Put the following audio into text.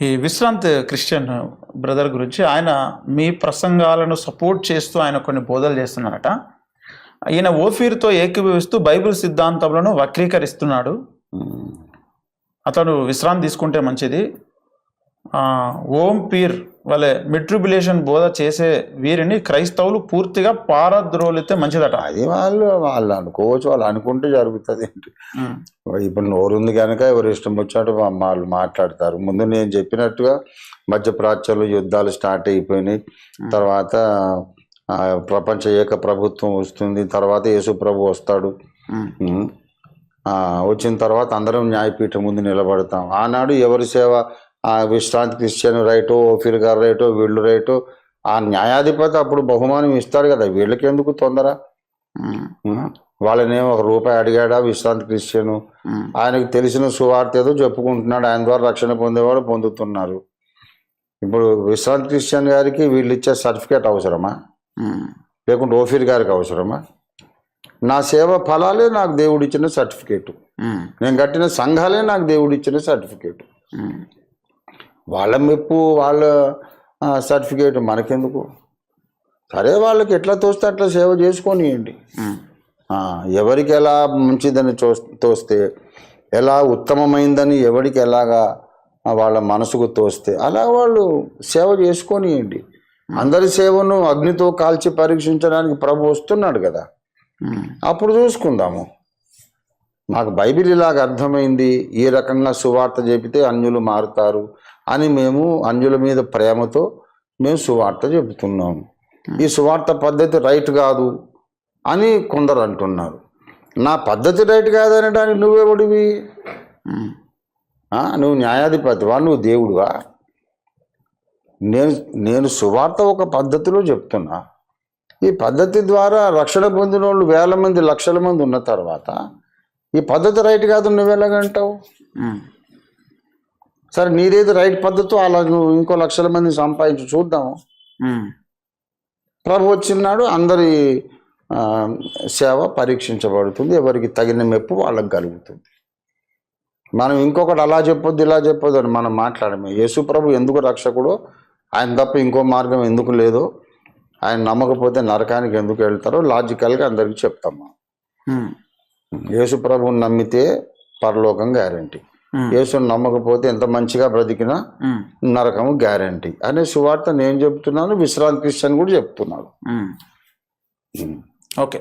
ఈ Vishrant Christian brother గురించి ఆయన మీ ప్రసంగాలను సపోర్ట్ చేస్తూ ఆయన కొన్ని బోధలు చేస్తున్నారట. ఈయన ఓఫీర్తో ఏకీభవిస్తూ బైబిల్ సిద్ధాంతాలను వక్రీకరిస్తున్నాడు. అతడు విశ్రాంతి తీసుకుంటే మంచిది. ఓం పీర్ వాళ్ళే మిట్రిబులేషన్ బోధ చేసే వీరిని క్రైస్తవులు పూర్తిగా పారద్రోలితే మంచిదట. అది వాళ్ళు అనుకోవచ్చు, వాళ్ళు అనుకుంటే జరుగుతుంది. ఇప్పుడు నోరుంది కనుక ఎవరు ఇష్టం వచ్చాడు వాళ్ళు మాట్లాడతారు. ముందు నేను చెప్పినట్టుగా మధ్యప్రాచ్యంలో యుద్ధాలు స్టార్ట్ అయిపోయినాయి. తర్వాత ప్రపంచ ఏక ప్రభుత్వం వస్తుంది. తర్వాత యేసు ప్రభు వస్తాడు. వచ్చిన తర్వాత అందరం న్యాయపీఠం ముందు నిలబడతాం. ఆనాడు ఎవరి సేవ, విశ్రాంతి క్రిస్టియన్ రైటో, ఓఫీర్ గారు రైటో, వీళ్ళు రైటో, ఆ న్యాయాధిపతి అప్పుడు బహుమానం ఇస్తాడు కదా. వీళ్ళకి ఎందుకు తొందర? వాళ్ళనేమో ₹1 అడిగాడా విశ్రాంతి క్రిస్టియన్? ఆయనకు తెలిసిన సువార్త ఏదో చెప్పుకుంటున్నాడు, ఆయన ద్వారా రక్షణ పొందేవాడు పొందుతున్నారు. ఇప్పుడు విశ్రాంతి క్రిస్టియన్ గారికి వీళ్ళు ఇచ్చే సర్టిఫికేట్ అవసరమా? లేకుంటే ఓఫీర్ గారికి అవసరమా? నా సేవ ఫలాలే నాకు దేవుడిచ్చిన సర్టిఫికేటు, నేను కట్టిన సంఘాలే నాకు దేవుడిచ్చిన సర్టిఫికేటు. వాళ్ళ మెప్పు, వాళ్ళ సర్టిఫికేట్ మనకెందుకు? సరే, వాళ్ళకి ఎట్లా తోస్తే అట్లా సేవ చేసుకొనియండి. ఎవరికి ఎలా మంచిదని తోస్తే, ఎలా ఉత్తమమైందని ఎవరికి ఎలాగా వాళ్ళ మనసుకు తోస్తే అలా వాళ్ళు సేవ చేసుకొనియండి. అందరి సేవను అగ్నితో కాల్చి పరీక్షించడానికి ప్రభు వస్తున్నాడు కదా, అప్పుడు చూసుకుందాము. మాకు బైబిల్ ఇలాగ అర్థమైంది, ఈ రకంగా సువార్త చెబితే అన్యులు మారుతారు అని మేము అన్యుల మీద ప్రేమతో మేము సువార్త చెబుతున్నాము. ఈ సువార్త పద్ధతి రైట్ కాదు అని కొందరు అంటున్నారు. నా పద్ధతి రైట్ కాదనడానికి నువ్వెవడివి? నువ్వు న్యాయాధిపతివా? నువ్వు దేవుడివా? నేను సువార్త ఒక పద్ధతిలో చెప్తున్నా. ఈ పద్ధతి ద్వారా రక్షణ పొందిన వాళ్ళు వేల మంది, లక్షల మంది ఉన్న తర్వాత ఈ పద్ధతి రైట్ కాదు నువ్వెలాగంటావు? సరే, నీదేది రైట్ పద్ధతి, అలా నువ్వు ఇంకో లక్షల మంది సంపాదించి చూద్దాము. ప్రభు వచ్చినాడు, అందరి సేవ పరీక్షించబడుతుంది, ఎవరికి తగిన మెప్పు వాళ్ళకి కలుగుతుంది. మనం ఇంకొకటి అలా చెప్పొద్దు ఇలా చెప్పొద్దు అని మనం మాట్లాడమే. యేసు ప్రభు ఎందుకు రక్షకుడో, ఆయన తప్ప ఇంకో మార్గం ఎందుకు లేదో, ఆయన నమ్మకపోతే నరకానికి ఎందుకు వెళ్తారో లాజికల్గా అందరికీ చెప్తాము. యేసు ప్రభువుని నమ్మితే పరలోకం గ్యారంటీ, యేసుని నమ్మకపోతే ఎంత మంచిగా బ్రతికినా నరకము గ్యారంటీ అనే సువార్త నేను చెప్తున్నాను, విశ్రాంతి క్రిస్టియన్ కూడా చెప్తున్నాడు. ఓకే.